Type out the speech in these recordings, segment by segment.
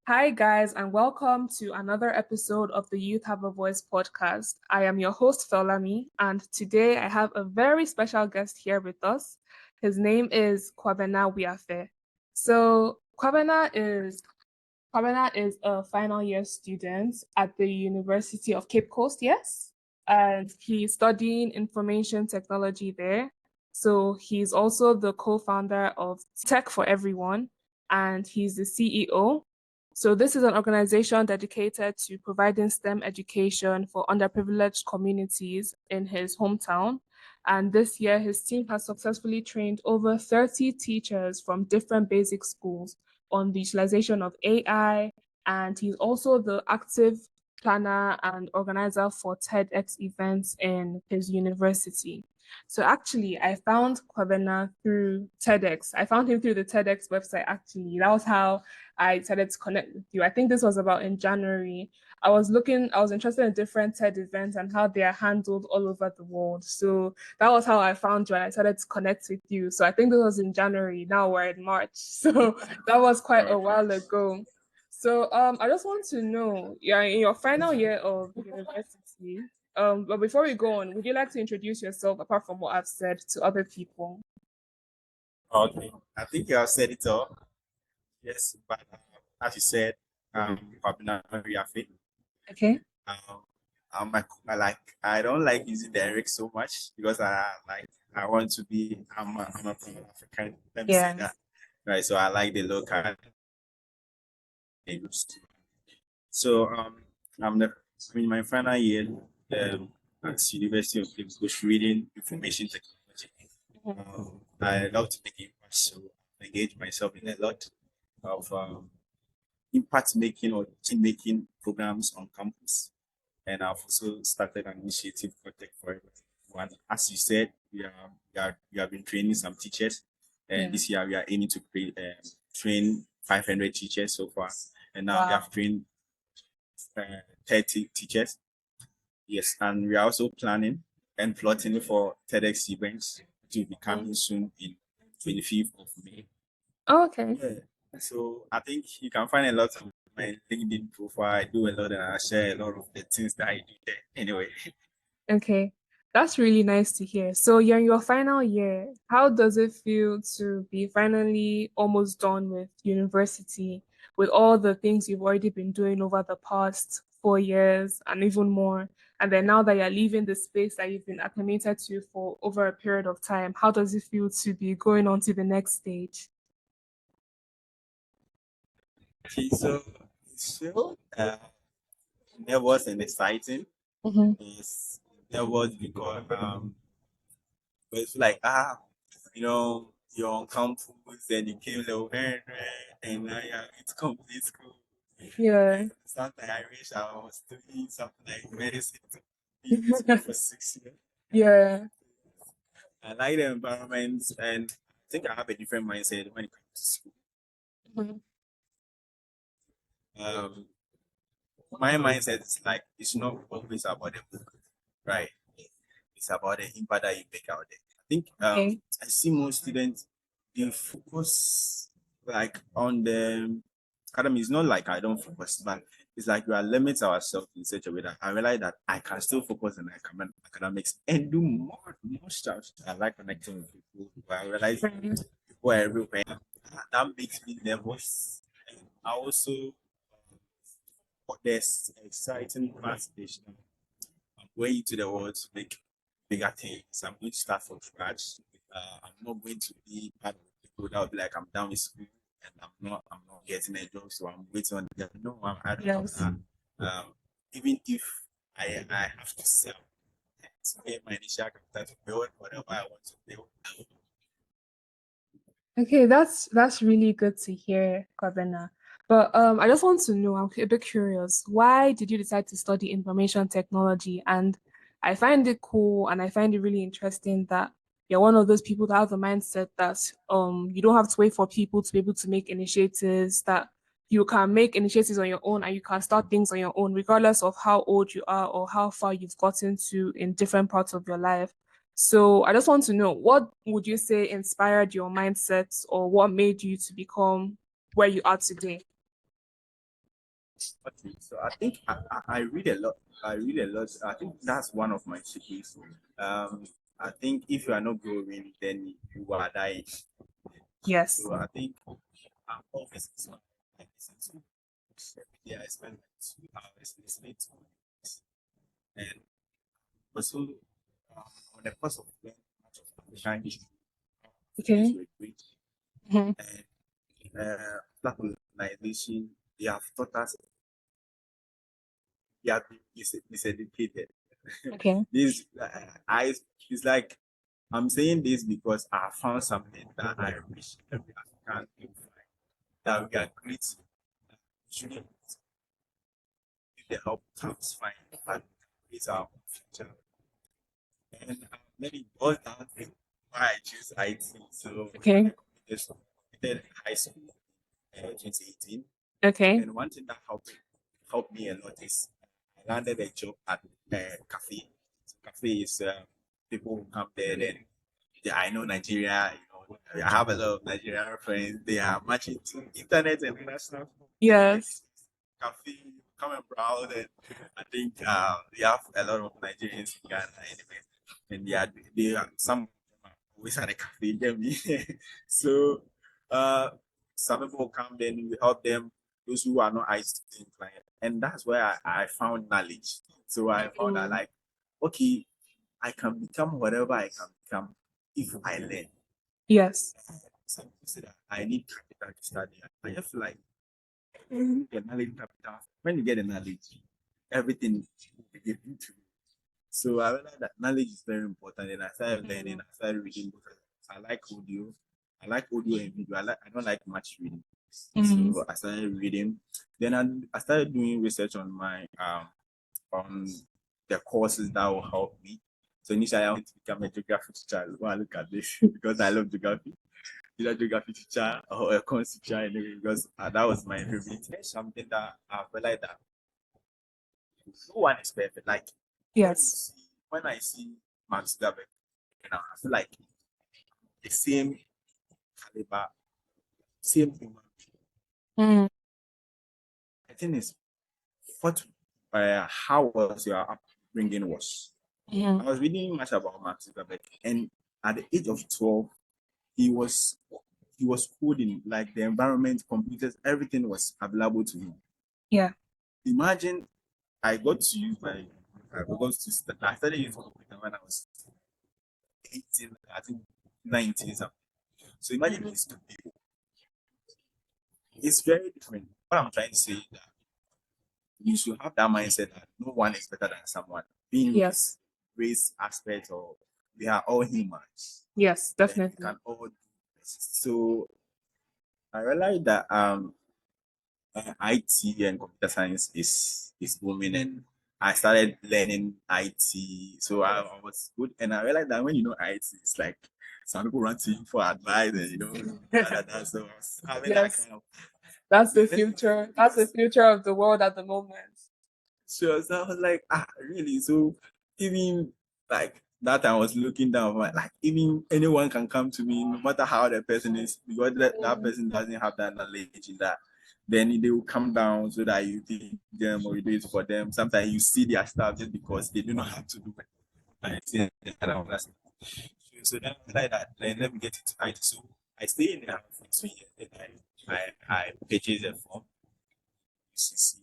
Hi, guys, and welcome to another episode of the Youth Have a Voice podcast. I am your host, Feolami, and today I have a very special guest here with us. His name is Kwabena Wiafe. So Kwabena is a final year student at the University of Cape Coast, yes? And he's studying information technology there. So he's also the co-founder of Tech for Everyone, and he's the CEO. So this is an organization dedicated to providing STEM education for underprivileged communities in his hometown. And this year, his team has successfully trained over 30 teachers from different basic schools on the utilization of AI, and he's also the active planner and organizer for TEDx events in his university. So actually, I found Kwabena through TEDx. I found him through the TEDx website, actually. That was how I decided to connect with you. I think this was about in January. I was interested in different TED events and how they are handled all over the world. So that was how I found you and I started to connect with you. So I think this was in January. Now we're in March. So that was quite a Okay. while ago. So I just want to know, you're in your final year of university. But before we go on, would you like to introduce yourself apart from what I've said to other people? Okay. I think you have said it all. Yes, but as you said, Kwabena Wiafe. Okay. Um, I don't like using the lyrics so much because I want to be I'm a proud African. Let me say Yeah. that. Right. So I like the local names. So I'm in my final year at University of Cape Coast reading information technology. Mhm. I love to make impact, so I engage myself in a lot of impact making or team making programs on campus. And I've also started an initiative for Tech for Everyone. As you said, we have been training some teachers, and Yeah. this year we are aiming to train 500 teachers so far, and now we Wow. have trained 30 teachers. Yes, and we are also planning and plotting for TEDx events to be Mhm. coming soon in 25th of May. Oh, okay. Yeah. So I think you can find a lot of my LinkedIn profile. I do a lot and I share a lot of the things that I do there. Anyway, Okay. That's really nice to hear. So you're in your final year. How does it feel to be finally almost done with university, with all the things you've already been doing over the past 4 years and even more? And then now that you're leaving the space that you've been acclimated to for over a period of time, how does it feel to be going on to the next stage? okay, so so nervous and exciting. Hmm. It's nervous because but it's like you know, you're on campus and you came there and now you're going to complete school. Yeah. Something I wish I was doing something like medicine to be in school for 6 years. Yeah. I like the environment and I think I have a different mindset when it comes to school. Mhm. Um, my mindset is like it's not always about the book, right? It's about the impact that you make out there. I think Okay. I see most students they focus like on the academy. It's not like I don't focus, but it's like we are limit ourselves in such a way that I realize that I can still focus on academics and do more stuff. I like connecting with people. I realize Right. people are everywhere. That makes me nervous. And I also there's exciting part is I'm going into the world to make bigger things. I'm going to start from scratch. I'm not going to be part of the people that will be like I'm down in school and I'm not getting a job, so I'm waiting on them. No, I don't have Yes. that. Um, even if I have to sell to get my initial capital to build whatever I want to build. Okay, that's really good to hear, Kwabena. But I just want to know, I'm a bit curious, why did you decide to study information technology? And I find it cool and I find it really interesting that you're one of those people that have the mindset that you don't have to wait for people to be able to make initiatives, that you can make initiatives on your own and you can start things on your own, regardless of how old you are or how far you've gotten to in different parts of your life. So I just want to know, what would you say inspired your mindset or what made you to become where you are today? Okay, so I think I read a lot. I read a lot. I think that's one of my secrets. I think if you are not growing, then you are dying. Yes. So I think I'm always listening. I listen to. Yeah, I spend like 2 hours listening to it. And also on the course of learning much of African history, Okay. were great. Mhm. And Black colonization, they have taught us we have been miseducated. Okay. This I it's like I'm saying this because I found something that I wish every African can find that we are great. Shouldn't need the help comes fine, but it's our future. And let it boil down to why I choose IT. So Okay. I completed high school in 2018, Okay. and one thing that helped me a lot is I landed a job at a cafe. So cafe is people who come there. Then yeah, I know Nigeria. I have a lot of Nigerian friends. They are much into internet and all that stuff. Yes. Cafe, come and browse, and I think we have a lot of Nigerians in Ghana anyway, and they are some always at a cafe. Get me? So uh, some people come, then we help them. Those who are not IT inclined, and that's where I found knowledge. So I found that Mm. like, okay, I can become whatever I can become if I learn. Yes. Some people say that I need capital to study. I just feel like the knowledge capital. When you get the knowledge, everything will be given to you. So I realized that knowledge is very important, and I started learning. I started reading books. I like audio. I like audio and video. I don't like much reading. Mm. So I started reading. Then I started doing research on my on the courses that will help me. So initially I wanted to become a geography teacher. Well, look at this because I love geography. Either geography teacher or a cons teacher anyway, because that was my favorite. It's something that I feel like that no one is perfect. Like Yes. when I see Max Zuckerberg, I feel like the same caliber, same human. Mm. I think it's what how was your upbringing was. Mhm. I was reading much about Max Zuckerberg, and at the age of 12, he was he was coding like the environment, computers, everything was available to him. Yeah. Imagine I got to use my I started using computer when I was 18, I think 19 something. So imagine these two people. It's very different. What I'm trying to say is that you should have that mindset that no one is better than someone. Being Yes. race aspect or we are all humans. Yes. And we Definitely. can all do this. So I realized that IT and computer science is booming, and I started learning IT. So I was good, and I realized that when you know IT, it's like some people run to you for advice, and so I was having that Yes. kind of That's the learning. future. That's the future of the world at the moment. So I was like, really? So even like that, I was looking down, like even anyone can come to me, no matter how the person is, because that person doesn't have that knowledge in that. Then they will come down so that you teach them or you do it for them. Sometimes you see their stuff just because they do not have to do it. So then like that, then let me get into IT. So I stay in the house for 2 years. Then I purchased a form, UCC.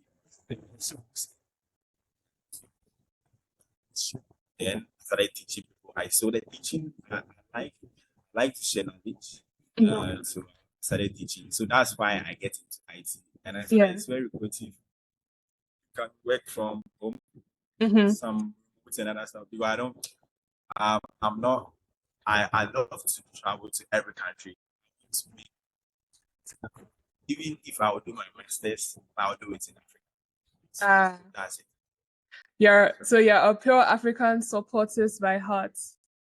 Then I started teaching people. I saw the teaching. I like to share knowledge. Mhm. So I started teaching. So that's why I get into IT. And I feel like Yeah. it's very creative. You can work from home, Mm-hmm. some and other stuff. Because I'm not, I love to travel to every country. To me, even if I would do my masters, I would do it in Africa. So Ah. that's it. You're a pure African supporters by heart.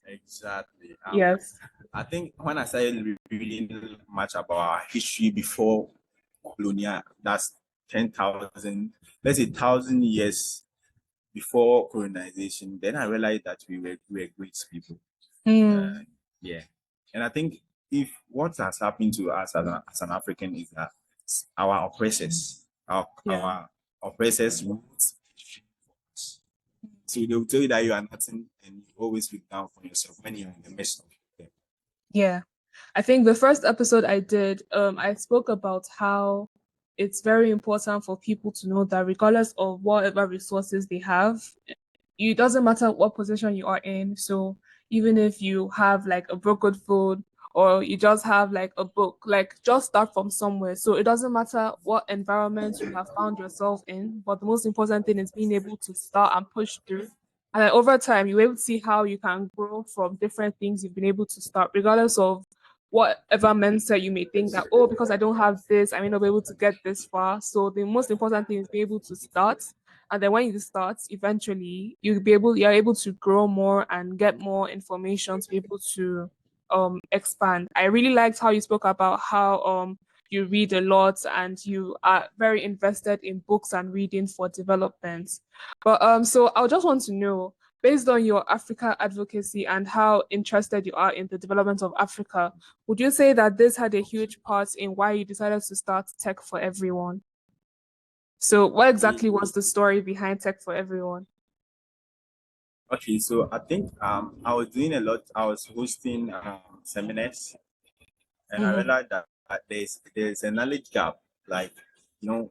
Exactly. Yes. I think when I started reading much about our history before colonial, that's 10,000, let's say 1,000 years before colonization, then I realized that we were great people. Mm. Yeah. And I think if what has happened to us as an African is that our oppressors, our, Yeah. our oppressors' roots. So they'll tell you that you are nothing and you always look down for yourself when you're in the midst of them. Yeah. I think the first episode I did, I spoke about how it's very important for people to know that regardless of whatever resources they have, it doesn't matter what position you are in. So even if you have like a broken phone or you just have like a book, like just start from somewhere. So it doesn't matter what environment you have found yourself in, but the most important thing is being able to start and push through. And then over time, you're able to see how you can grow from different things you've been able to start, regardless of whatever mindset you may think that, oh, because I don't have this, I may not be able to get this far. So the most important thing is be able to start. And then when you start, eventually you're able to grow more and get more information to be able to expand. I really liked how you spoke about how you read a lot and you are very invested in books and reading for development. But so I just want to know, based on your Africa advocacy and how interested you are in the development of Africa, would you say that this had a huge part in why you decided to start Tech for Everyone? So, what Okay, exactly was the story behind Tech for Everyone? okay, so I think I was doing a lot. I was hosting seminars, and I Hmm. realized that there's a knowledge gap. Like,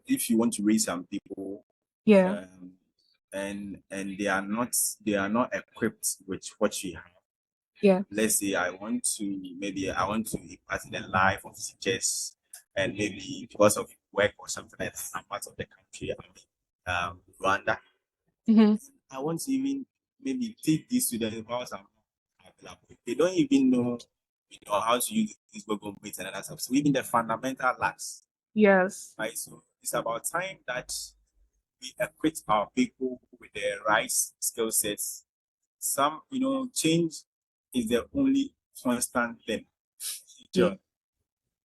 if you want to raise some people, Yeah, um, and they are not equipped with what you have. yeah. Let's say I want to impact in the life of teachers, and maybe because of work or something like that, I'm part of the country, Rwanda. Hmm. I want to even maybe take these students whilst I'm available. They don't even know how to use this Google Meet and other stuff. So even the fundamental lacks, Yes. right? So it's about time that we equip our people with the right skill sets. Change is the only constant thing. Yeah.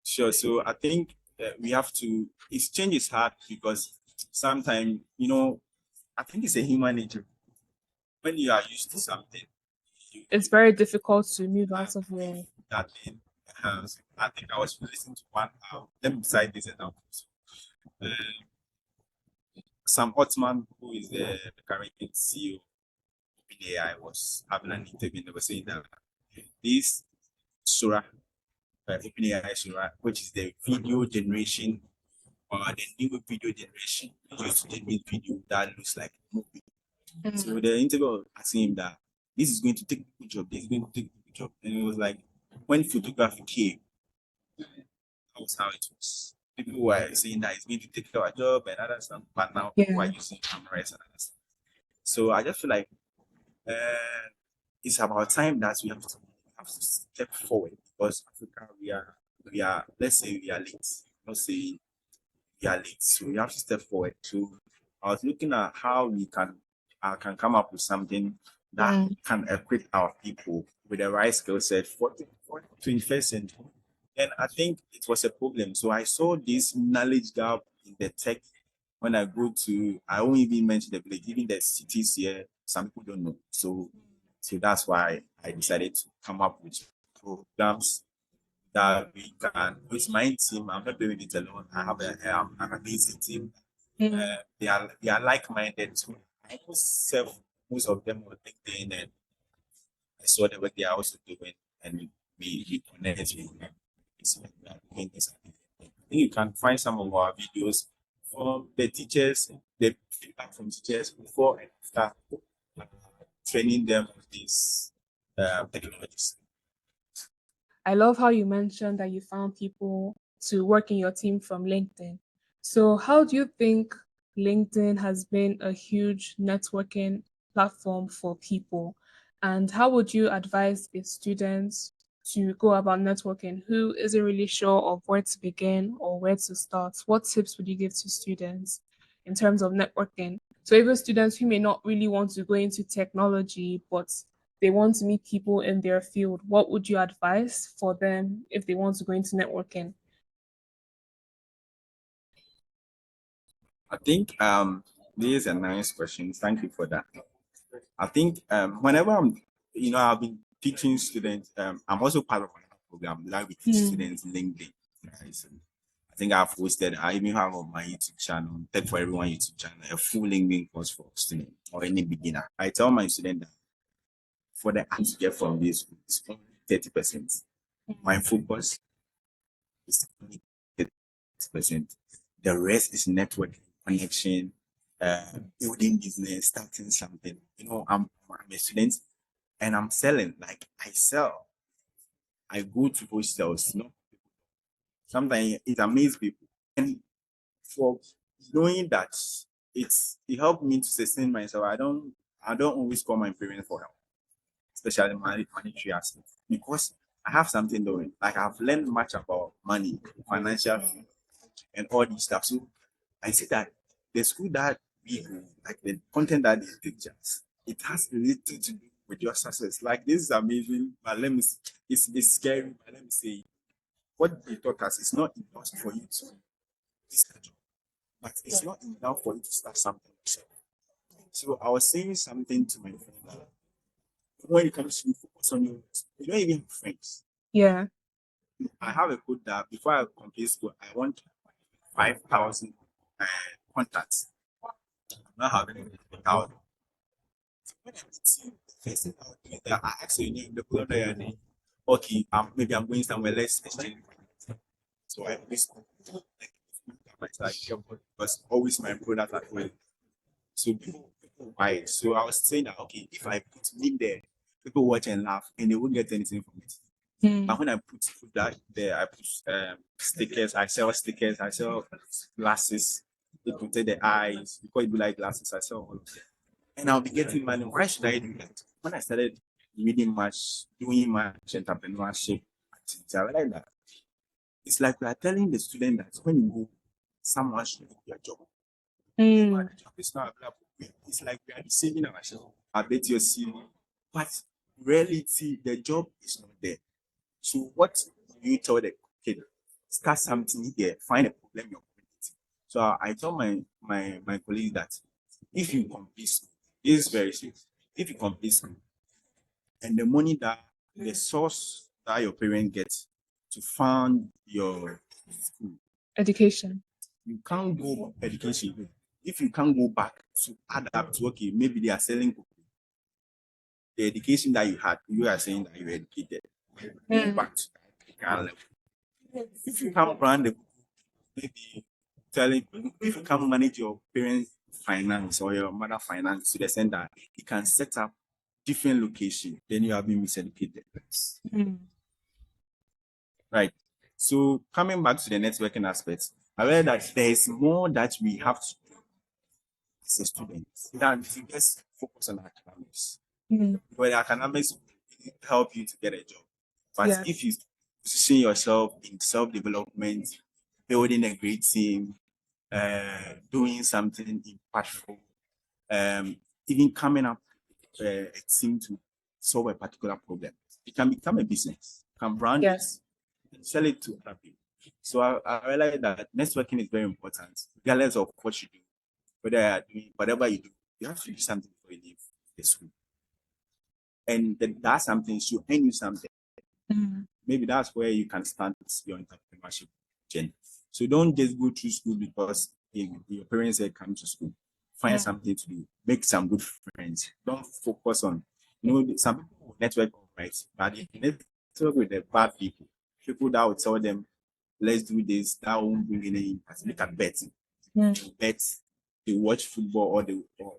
Sure, sure. So I think we have to. It's change is hard because sometimes I think it's a human nature. When you are used to something, It's very difficult to move uh, out of where. that thing. So I think I was listening to one. Let me cite this example. Uh, Sam Otman, who is the current CEO of OpenAI, was having an interview and they were saying that this Sora, OpenAI Sora, which is the video generation or the new video generation used to generate video that looks like a movie. So Mm. the interviewer was asking him that this is going to take the job, this is going to take the job. And it was like when photography came, that was how it was. People were saying that it's going to take our job and other stuff, but now people are Yeah. using cameras and other stuff. So I just feel like uh, it's about time that we have to step forward because Africa, we are let's say we are late. Not saying we are late, so we have to step forward. So I was looking at how we can come up with something that Mm. can equip our people with the right skill set for 21st century. And I think it was a problem. So I saw this knowledge gap in the tech when I won't even mention the village, even the cities here, some people don't know. So that's why I decided to come up with programs that we can, with my team, I'm not doing it alone. I have an amazing team. Mm. They are like-minded. So I just serve most of them on LinkedIn and I saw the work they are also doing and we connect with them. It's like we are doing this. I think you can find some of our videos from the teachers, the feedback from teachers before and after uh, training them with these technologies. I love how you mentioned that you found people to work in your team from LinkedIn. So, how do you think LinkedIn has been a huge networking platform for people? And how would you advise a student to go about networking who isn't really sure of where to begin or where to start? What tips would you give to students in terms of networking? So, even students who may not really want to go into technology, but they want to meet people in their field, what would you advise for them if they want to go into networking? I think this is a nice question. Thank you for that. I think whenever I've been teaching students. I'm also part of another program that we teach Mm. students LinkedIn. Right? So think I've hosted, I even have on my YouTube channel, Tech for Everyone YouTube channel, a full LinkedIn course for student or any beginner. I tell my student that for the answer to get from this, it's only 30%. My focus is only 30%. The rest is networking, connection, building business, starting something. I'm a student and I'm selling. Like I sell. I go to hostels, Sometimes it amazes people. And for knowing that it helped me to sustain myself. I don't always call my parents for help, especially monetary aspect, because I have something doing. Like I've learned much about money, financial, and all these stuff. So I see that the school that we go, like the content that they teach us, it has little to do with your success. Like this is amazing, but it's scary, but let me say what they taught us is not enough for you to start job, but it's not enough for you to start something yourself. So I was saying something to my friend that when it comes to focus on you don't even have friends. Yeah. I have a code that before I complete school, I want 5,000 contacts. I'm not having 1,000. So when I meet you, the first thing I would do is that I ask your name, the color of your name. Okay, maybe I'm going somewhere, let's exchange. So I always like because always my product at well. So people buy it. So I was saying that okay, if I put me there, people watch and laugh and they won't get anything from it. But when I put that there, I put stickers, I sell stickers, I sell glasses, they protect the eyes, because you like glasses, I sell all of them. And I'll be getting money. Why should I do that? When I started reading much, doing much entrepreneurship activity, I like that. It's like we are telling the student that when you go, someone should do your job. Mm. It's not available. It's like we are deceiving ourselves. I bet you see, but reality, the job is not there. So what do you tell the kid? Start something here, find a problem in your community. So I tell my colleague that if you complete school, this is very serious. If you complete school and the money that the source that your parent gets to fund your school, Education. you can't go education. If you can't go back to add up to okay, maybe they are selling the education that you had, you are saying that you're educated. Go back to that level. If you can't brand the maybe telling if you can't manage your parents' finance or your mother finance to the extent that you can set up different location, then you have been miseducated. Right. So coming back to the networking aspect, I read that there is more that we have to do as a student than to just focus on academics. But academics will help you to get a job. But Yes. if you position yourself in self-development, building a great team, doing something impactful, even coming up a team to solve a particular problem, it can become a business. You can brand it Yes. and sell it to other people. So I realized that networking is very important, regardless of what you do, whether you are doing whatever you do, you have to do something before you leave the school. And then that something should earn you something. Maybe that's where you can start your entrepreneurship journey. So don't just go to school because your parents said come to school. Find something to do. Make some good friends. Don't focus on, some people will network right, but they network with the bad people. People that will tell them, let's do this, that won't bring any impact. Look at betting. They bet, they watch football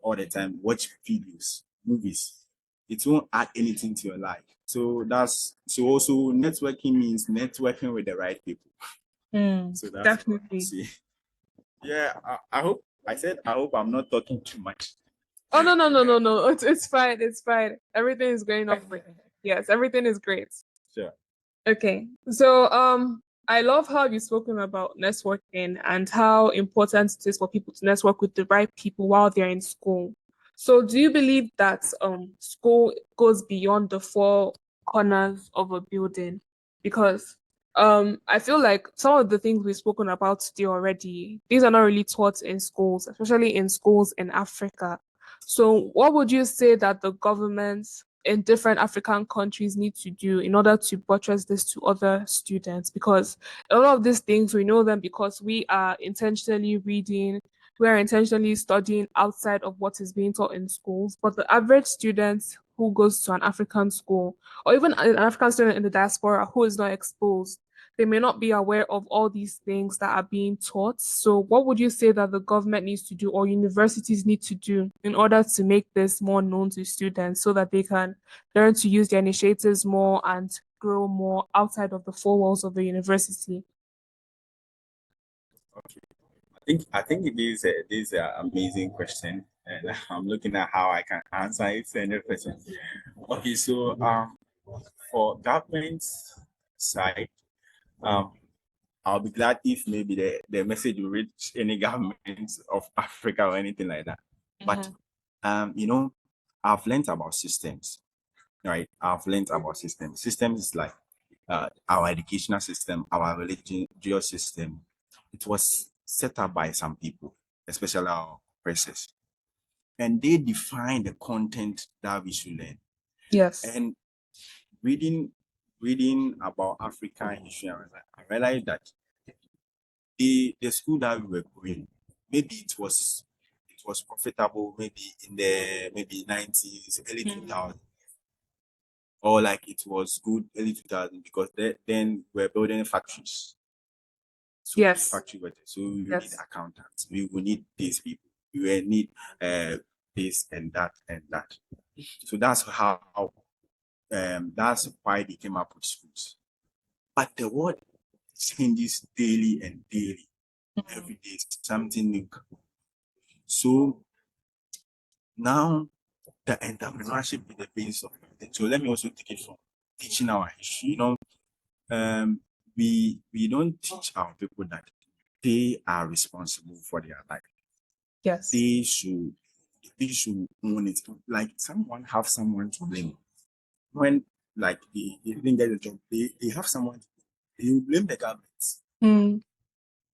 all the time, watch videos, movies. It won't add anything to your life. So also networking means networking with the right people. So that's Definitely. see. Yeah, I hope I'm not talking too much. Oh no. It's fine. It's fine. Everything is going on great. Yes, everything is great. Sure. Okay. So I love how you've spoken about networking and how important it is for people to network with the right people while they're in school. So do you believe that school goes beyond the four corners of a building? Because I feel like some of the things we've spoken about today already, these are not really taught in schools, especially in schools in Africa. So what would you say that the government in different African countries need to do in order to buttress this to other students? Because a lot of these things, we know them because we are intentionally reading, we are intentionally studying outside of what is being taught in schools. But the average student who goes to an African school, or even an African student in the diaspora who is not exposed, they may not be aware of all these things that are being taught. So, what would you say that the government needs to do or universities need to do in order to make this more known to students so that they can learn to use their initiatives more and grow more outside of the four walls of the university? Okay. I think it is an amazing question, and I'm looking at how I can answer it. 100%. Okay, so for government side, um, I'll be glad if maybe the message will reach any government of Africa or anything like that. But I've learned about systems, right? I've learned about systems. Systems is like our educational system, our religious system. It was set up by some people, especially our oppressors, and they define the content that we should learn. Yes. And reading about African history, I realized that the school that we were going, maybe it was profitable, maybe in the maybe 90s, early 2000s, or like it was good early 2000 because then we're building factories. So Yes. factory workers. So we need Yes. accountants. We will need these people. We will need this and that and that. So that's that's why they came up with schools. But the world changes daily and daily. Every day is something new. So now the entrepreneurship is the base of everything. So let me also take it from teaching our history. We don't teach our people that they are responsible for their life. Yes. They should own it. Like someone have someone to blame. When like they didn't get a job, they have someone they will blame the government. Mm.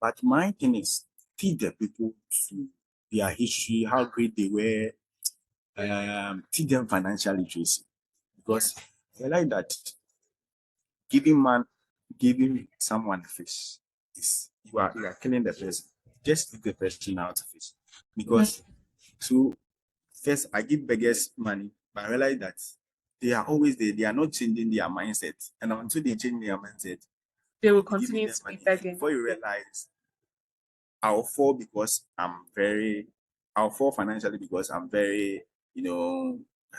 But my thing is teach the people to their history, how great they were, teach them financial literacy. Because I like that giving someone fish is you are killing the person. Just give the person out of fish. Because so first I give beggars money, but I realize that they are always there, they are not changing their mindset. And until they change their mindset, They will you giving continue them to be money. begging. Before you realize I'll fall because I'll fall financially because I'm very,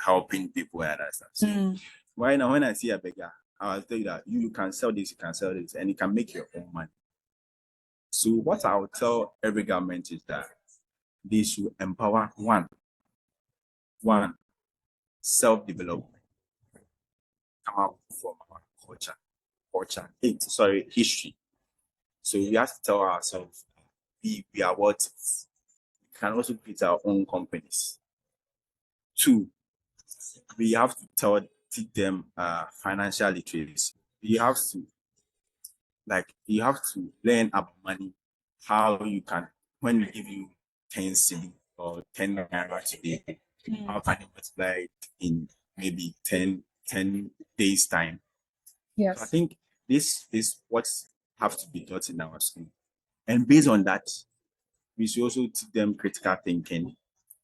helping people and that stuff. So why now when I see a beggar, I'll tell you that you can sell this, you can sell this, and you can make your own money. So what I'll tell every government is that they should empower one self-development, come out from our history. So we have to tell ourselves we are what we can also create our own companies. Two, we have to teach them financial literacy. You have to learn about money, how you can when we give you 10 cedi or 10 naira today, how can you multiply it in maybe 10 days time? So I Yes. think this is what have to be taught in our school. And based on that, we should also teach them critical thinking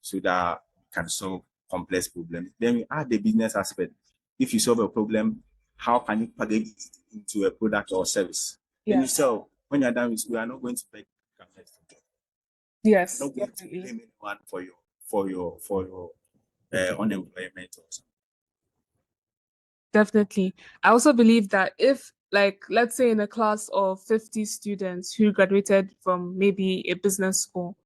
so that we can solve complex problems. Then we add the business aspect. If you solve a problem, how can you package it into a product or service? Then you Yes. sell. When you're done with school, you are not going to beg government for job. Yes. You're not going to Definitely. blame anyone for your unemployment or something. Definitely. I also believe that if, like, let's say in a class of 50 students who graduated from maybe a business school,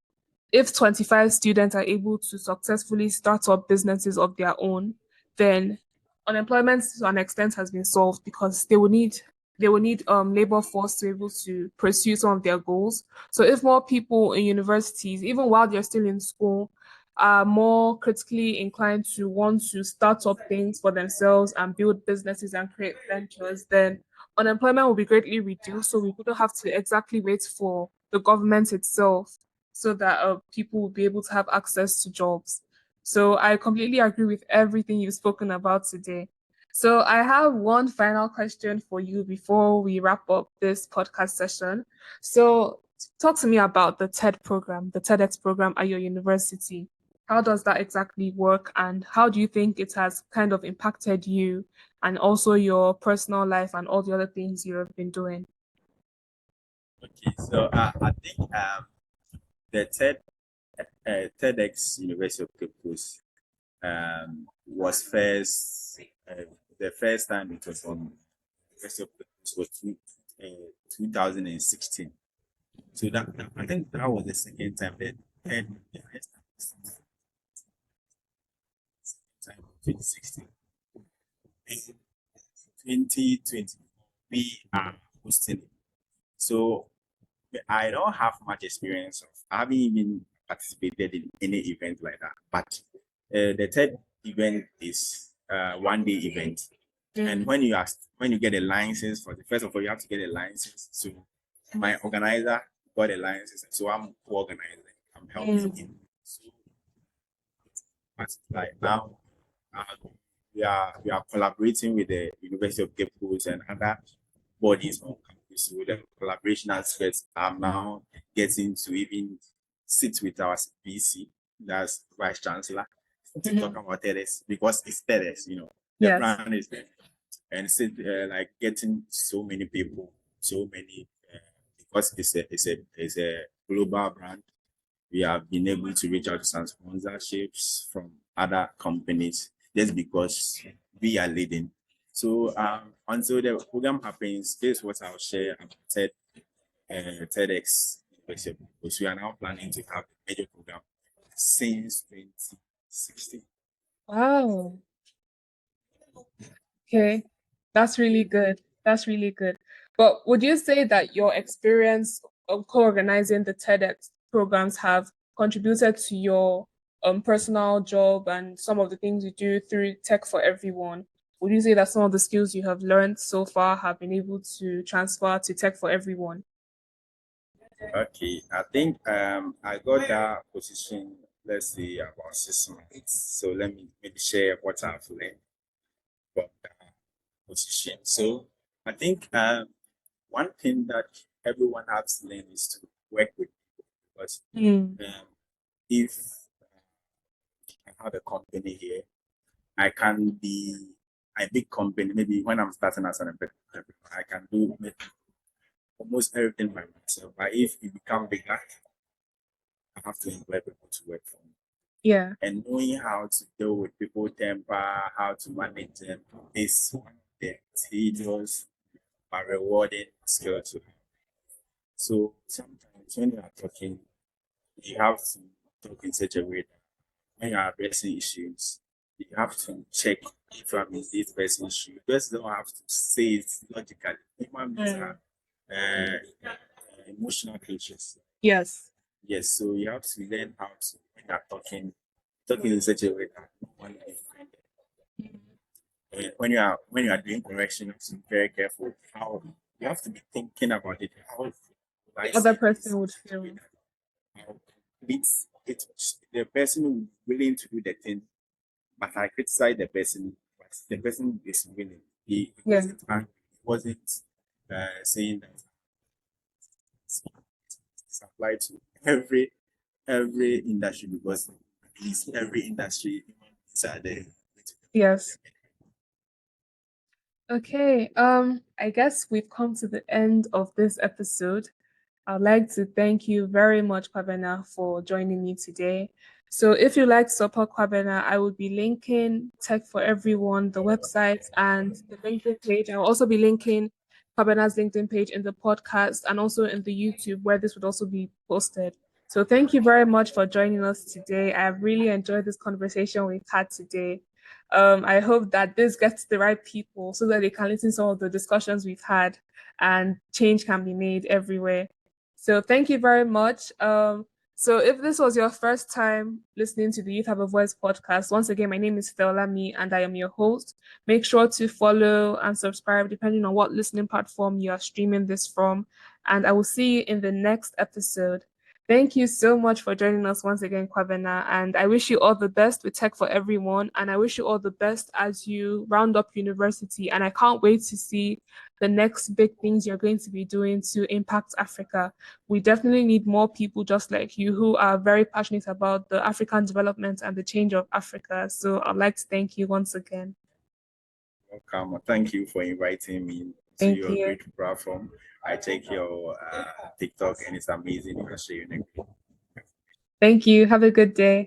if 25 students are able to successfully start up businesses of their own, then unemployment to an extent has been solved because they will need labor force to be able to pursue some of their goals. So if more people in universities, even while they're still in school, are more critically inclined to want to start up things for themselves and build businesses and create ventures, then unemployment will be greatly reduced. So we wouldn't have to exactly wait for the government itself so that people will be able to have access to jobs. So I completely agree with everything you've spoken about today. So I have one final question for you before we wrap up this podcast session. So talk to me about the TED program, the TEDx program at your university. How does that exactly work, and how do you think it has kind of impacted you and also your personal life and all the other things you have been doing? Okay, so I think the TEDx University of Cape Coast was the first time it was on University of Cape Coast was 2016. So I think that was the second time that TED the first time 2016. In 2020 we are hosting it. So I don't have much experience of. I haven't even participated in any event like that. But the third event is one day event, and when you get a license for the first of all, you have to get a license. So my organizer got a license, so I'm co-organizing. I'm helping him. So but like now, uh, we are collaborating with the University of Cape Coast and other bodies on campus. So the collaboration aspects, I'm now getting to even sit with our VC, that's Vice Chancellor, to talk about TEDx because it's TEDx, the Yes. plan is there. And sit like getting so many people, so many because it's a global brand. We have been able to reach out to some sponsorships from other companies just because we are leading. So until the program happens, this is what I'll share about TEDx. Because we are now planning to have a major program since 2016. Wow. Okay. That's really good. That's really good. But would you say that your experience of co-organizing the TEDx programs have contributed to your personal job and some of the things you do through Tech for Everyone? Would you say that some of the skills you have learned so far have been able to transfer to Tech for Everyone? Okay, I think I got that position, let's say about 6 months. So let me maybe share what I've learned from that position. So I think one thing that everyone has to learn is to work with people because if I have a company here, I can be a big company. Maybe when I'm starting as an entrepreneur, I can do maybe almost everything by myself. But if it become bigger, I have to employ people to work for me. Yeah. And knowing how to deal with people temper, how to manage them is one of the tedious but rewarding skill to have. So sometimes when you are talking, you have to talk in such a way that when you are addressing issues, you have to check if I'm in this person's issue. You just don't have to say it logically. Human beings are emotional creatures. Yes. Yes, so you have to learn how to when you're talking in such a way that no one is offended. And when you are doing correction, you have to be very careful how you have to be thinking about it. How will I The other say this person would in such a way feel. that how it's the person who is willing to do the thing, but I criticize the person, but the person is willing. He Yeah. wasn't angry, he wasn't saying that it's applied to every industry because at least every industry is are there. Yes. Okay. I guess we've come to the end of this episode. I'd like to thank you very much, Kwabena, for joining me today. So if you like to support Kwabena, I will be linking Tech for Everyone, the website, and the LinkedIn page. I'll also be linking Kwabena's LinkedIn page in the podcast and also in the YouTube where this would also be posted. So thank you very much for joining us today. I have really enjoyed this conversation we've had today. I hope that this gets to the right people so that they can listen to some of the discussions we've had and change can be made everywhere. So thank you very much. So if this was your first time listening to the Youth Have a Voice podcast, once again, my name is Feolami and I am your host. Make sure to follow and subscribe depending on what listening platform you are streaming this from. And I will see you in the next episode. Thank you so much for joining us once again, Kwabena. And I wish you all the best with Tech for Everyone. And I wish you all the best as you round up university. And I can't wait to see the next big things you're going to be doing to impact Africa. We definitely need more people just like you who are very passionate about the African development and the change of Africa. So I'd like to thank you once again. Welcome. Thank you for inviting me to Thank your you. great platform. I check your TikTok and it's amazing. You can share your Thank you. Have a good day.